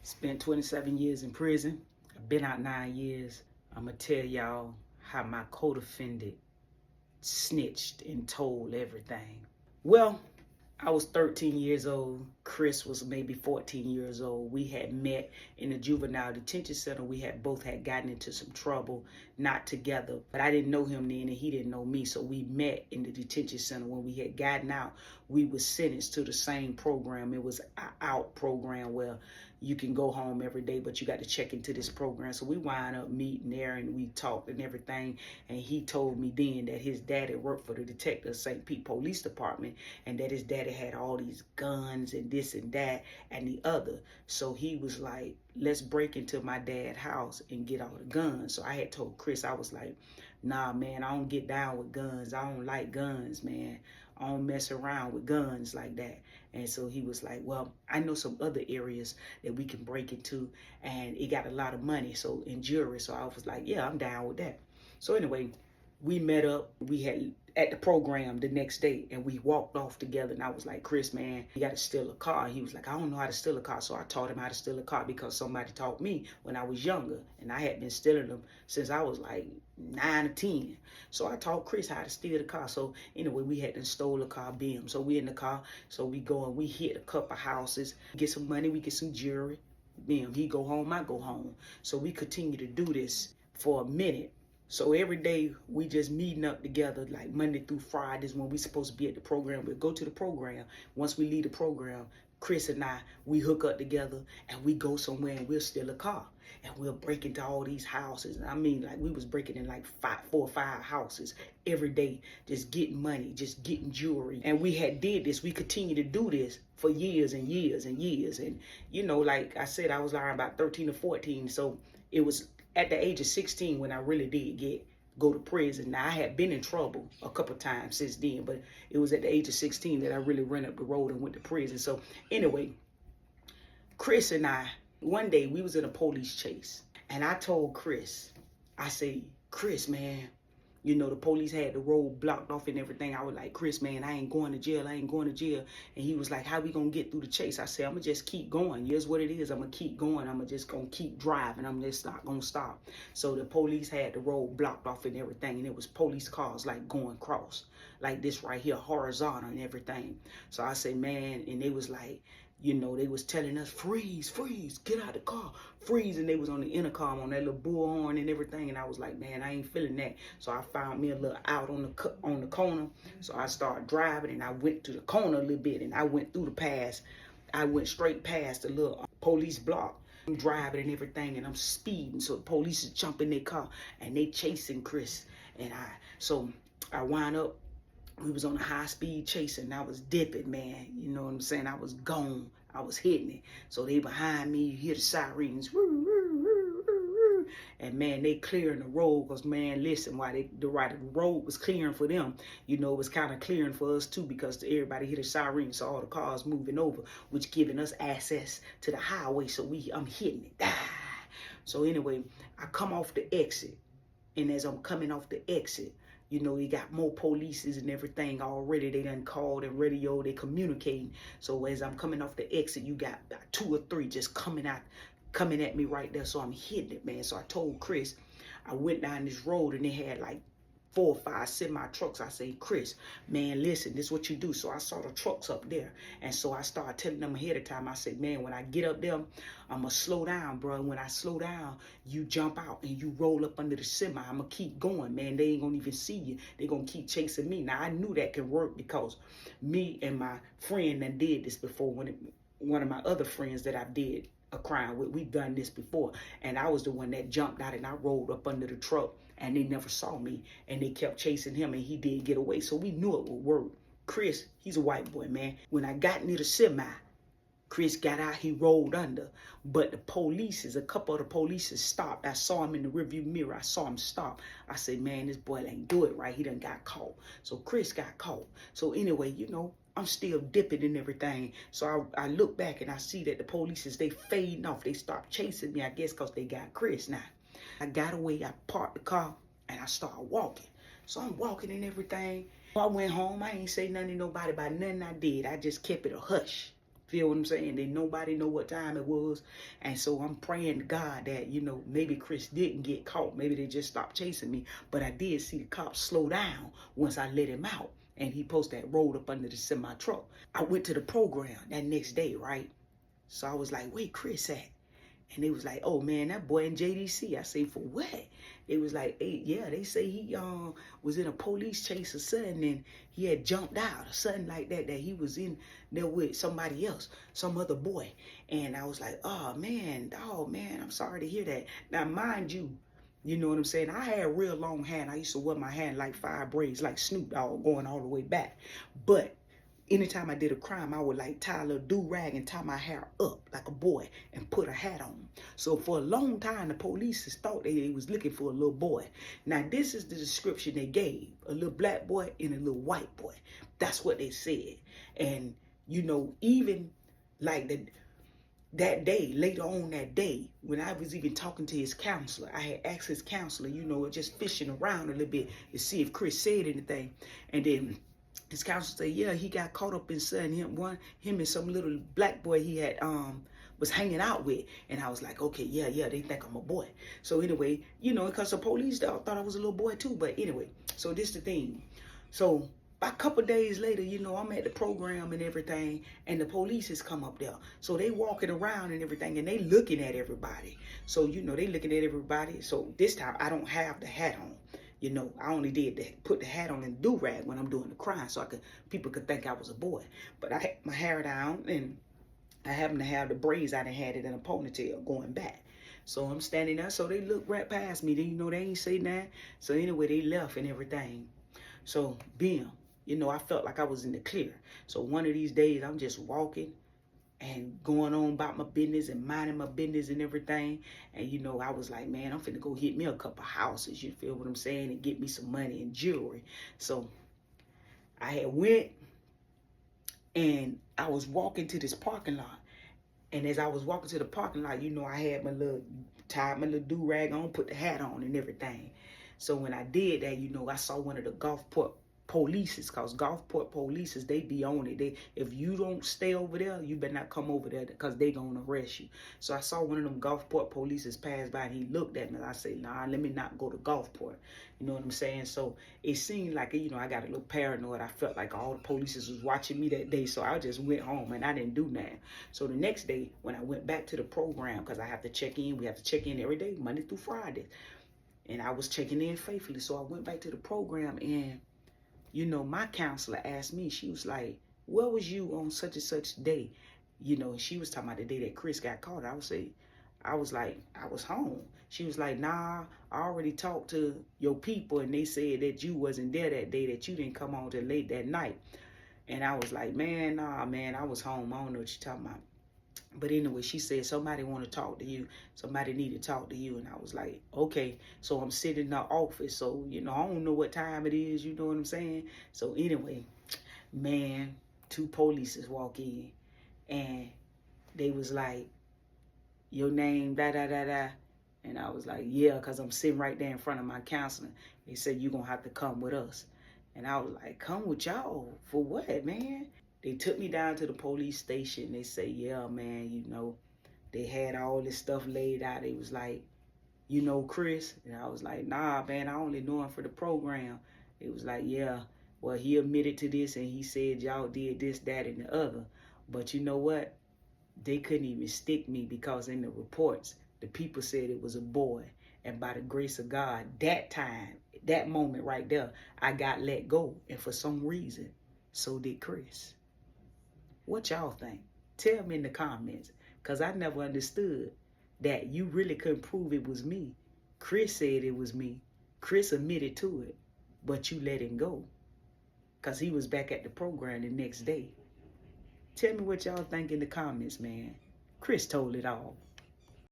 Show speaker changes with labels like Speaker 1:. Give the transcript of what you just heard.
Speaker 1: Spent 27 years in prison. I've been out 9 years. I'm going to tell y'all how my co-defendant snitched and told everything. Well, I was 13 years old. Chris was maybe 14 years old. We had met in the juvenile detention center. We had both gotten into some trouble, not together. But I didn't know him then and he didn't know me. So we met in the detention center. When we had gotten out, we were sentenced to the same program. It was an out program where you can go home every day, but you got to check into this program. So we wind up meeting there and we talked and everything. And he told me then that his daddy worked for the detective St. Pete Police Department and that his daddy had all these guns and this and that and the other. So he was like, let's break into my dad's house and get all the guns. So I had told Chris, I was like, nah, man, I don't get down with guns. I don't like guns, man. I don't mess around with guns like that. And so he was like, well, I know some other areas that we can break into and it got a lot of money. So in jury. So I was like, yeah, I'm down with that. So anyway, we met up. We had at the program the next day and we walked off together. And I was like, Chris, man, you got to steal a car. He was like, I don't know how to steal a car. So I taught him how to steal a car because somebody taught me when I was younger. And I had been stealing them since I was like 9 or 10. So I taught Chris how to steal the car. So anyway, we had to stole a car, BM. So we in the car. So we go and we hit a couple houses, get some money, we get some jewelry. BM, he go home, I go home. So we continue to do this for a minute. So every day we just meeting up together, like Monday through Fridays when we supposed to be at the program. We'll go to the program. Once we leave the program, Chris and I, we hook up together and we go somewhere and we'll steal a car. And we'll break into all these houses. I mean, like we was breaking in like 4 or 5 houses every day, just getting money, just getting jewelry. And we had did this. We continue to do this for years and years and years. And, you know, like I said, I was around about 13 or 14. So it was at the age of 16 when I really did go to prison. Now, I had been in trouble a couple times since then, but it was at the age of 16 that I really ran up the road and went to prison. So anyway, Chris and I, one day we was in a police chase and I told Chris, I say, Chris, man, you know, the police had the road blocked off and everything. I was like, Chris, man, I ain't going to jail. I ain't going to jail. And he was like, how we going to get through the chase? I said, I'm going to just keep going. Here's what it is. I'm going to keep going. I'm just going to keep driving. I'm just not going to stop. So the police had the road blocked off and everything. And it was police cars like going across like this right here, horizontal and everything. So I said, man, and they was like, you know, they was telling us, freeze, freeze, get out of the car, freeze. And they was on the intercom on that little bullhorn and everything. And I was like, man, I ain't feeling that. So I found me a little out on the corner. So I started driving and I went to the corner a little bit and I went through the pass. I went straight past the little police block. I'm driving and everything and I'm speeding. So the police is jumping their car and they chasing Chris. And so I wind up. We was on a high-speed chase and I was dipping, man. You know what I'm saying? I was gone. I was hitting it. So they behind me, you hear the sirens. And, man, they clearing the road because, man, listen, while the road was clearing for them, you know, it was kind of clearing for us, too, because everybody hear the sirens, so all the cars moving over, which giving us access to the highway. So I'm hitting it. So, anyway, I come off the exit. And as I'm coming off the exit, you know, you got more polices and everything already. They done called and radio, they communicating. So as I'm coming off the exit, you got about 2 or 3 just coming at me right there. So I'm hitting it, man. So I told Chris, I went down this road and they had like 4 or 5 semi-trucks. I say, Chris, man, listen, this is what you do. So I saw the trucks up there. And so I started telling them ahead of time. I said, man, when I get up there, I'm going to slow down, bro. And when I slow down, you jump out and you roll up under the semi. I'm going to keep going, man. They ain't going to even see you. They're going to keep chasing me. Now, I knew that could work because me and my friend that did this before, one of my other friends that I did a crime with, we've done this before. And I was the one that jumped out and I rolled up under the truck. And they never saw me, and they kept chasing him, and he did get away. So we knew it would work. Chris, he's a white boy, man. When I got near the semi, Chris got out, he rolled under. But a couple of the police stopped. I saw him in the rearview mirror. I saw him stop. I said, man, this boy ain't do it right. He done got caught. So Chris got caught. So anyway, you know, I'm still dipping and everything. So I look back and I see that the police, they fading off. They stopped chasing me, I guess, because they got Chris now. I got away, I parked the car, and I started walking. So I'm walking and everything. I went home. I ain't say nothing to nobody about nothing I did. I just kept it a hush. Feel what I'm saying? Then nobody know what time it was. And so I'm praying to God that, you know, maybe Chris didn't get caught. Maybe they just stopped chasing me. But I did see the cops slow down once I let him out. And he posted that rolled up under the semi-truck. I went to the program that next day, right? So I was like, where Chris at? And they was like, oh man, that boy in JDC. I say, for what? They was like, hey, yeah, they say he was in a police chase or something, and he had jumped out or something like that, that he was in there with somebody else, some other boy. And I was like, oh man, I'm sorry to hear that. Now, mind you, you know what I'm saying? I had a real long hand. I used to wear my hand like 5 braids, like Snoop Dogg, going all the way back. But anytime I did a crime, I would like tie a little do-rag and tie my hair up like a boy and put a hat on. So for a long time, the police thought they was looking for a little boy. Now, this is the description they gave. A little black boy and a little white boy. That's what they said. And, you know, even like that day, later on that day, when I was even talking to his counselor, I had asked his counselor, you know, just fishing around a little bit to see if Chris said anything. And then his counselor said, yeah, he got caught up in something. Him and some little black boy he had was hanging out with. And I was like, okay, yeah, they think I'm a boy. So anyway, you know, because the police thought I was a little boy too. But anyway, so this the thing. So a couple days later, you know, I'm at the program and everything, and the police has come up there. So they walking around and everything, and they looking at everybody. So, you know, they looking at everybody. So this time I don't have the hat on. You know, I only did that, put the hat on and do-rag when I'm doing the crime, so people could think I was a boy. But I had my hair down, and I happened to have the braids. I done had it in a ponytail going back. So I'm standing there, so they look right past me. They, you know, they ain't say nothing. So anyway, they left and everything. So bam, you know, I felt like I was in the clear. So one of these days, I'm just walking and going on about my business and minding my business and everything. And, you know, I was like, man, I'm finna go hit me a couple houses, you feel what I'm saying, and get me some money and jewelry. So I had went, and I was walking to this parking lot. And as I was walking to the parking lot, you know, I had tied my little do-rag on, put the hat on and everything. So when I did that, you know, I saw one of the Gulfport polices, because Gulfport polices, they be on it. If you don't stay over there, you better not come over there, because they gonna arrest you. So I saw one of them Gulfport polices pass by, and he looked at me, and I said, nah, let me not go to Gulfport. You know what I'm saying? So it seemed like, you know, I got a little paranoid. I felt like all the polices was watching me that day, so I just went home, and I didn't do nothing. So the next day, when I went back to the program, because I have to check in, we have to check in every day, Monday through Friday, and I was checking in faithfully. So I went back to the program, and you know, my counselor asked me, she was like, where was you on such and such day? You know, and she was talking about the day that Chris got caught. I was like, I was home. She was like, nah, I already talked to your people, and they said that you wasn't there that day, that you didn't come on till late that night. And I was like, man, nah, man, I was home. I don't know what you're talking about. But anyway, she said, somebody want to talk to you. Somebody need to talk to you. And I was like, okay. So I'm sitting in the office. So, you know, I don't know what time it is. You know what I'm saying? So anyway, man, 2 polices walk in. And they was like, your name, da-da-da-da. And I was like, yeah, because I'm sitting right there in front of my counselor. They said, you're going to have to come with us. And I was like, come with y'all? For what, man? They took me down to the police station. They say, yeah, man, you know, they had all this stuff laid out. They was like, you know Chris? And I was like, nah, man, I only know him for the program. It was like, yeah, well, he admitted to this, and he said y'all did this, that, and the other. But you know what? They couldn't even stick me, because in the reports, the people said it was a boy. And by the grace of God, that time, that moment right there, I got let go. And for some reason, so did Chris. What y'all think? Tell me in the comments, because I never understood that you really couldn't prove it was me. Chris said it was me. Chris admitted to it, but you let him go, because he was back at the program the next day. Tell me what y'all think in the comments, man. Chris told it all.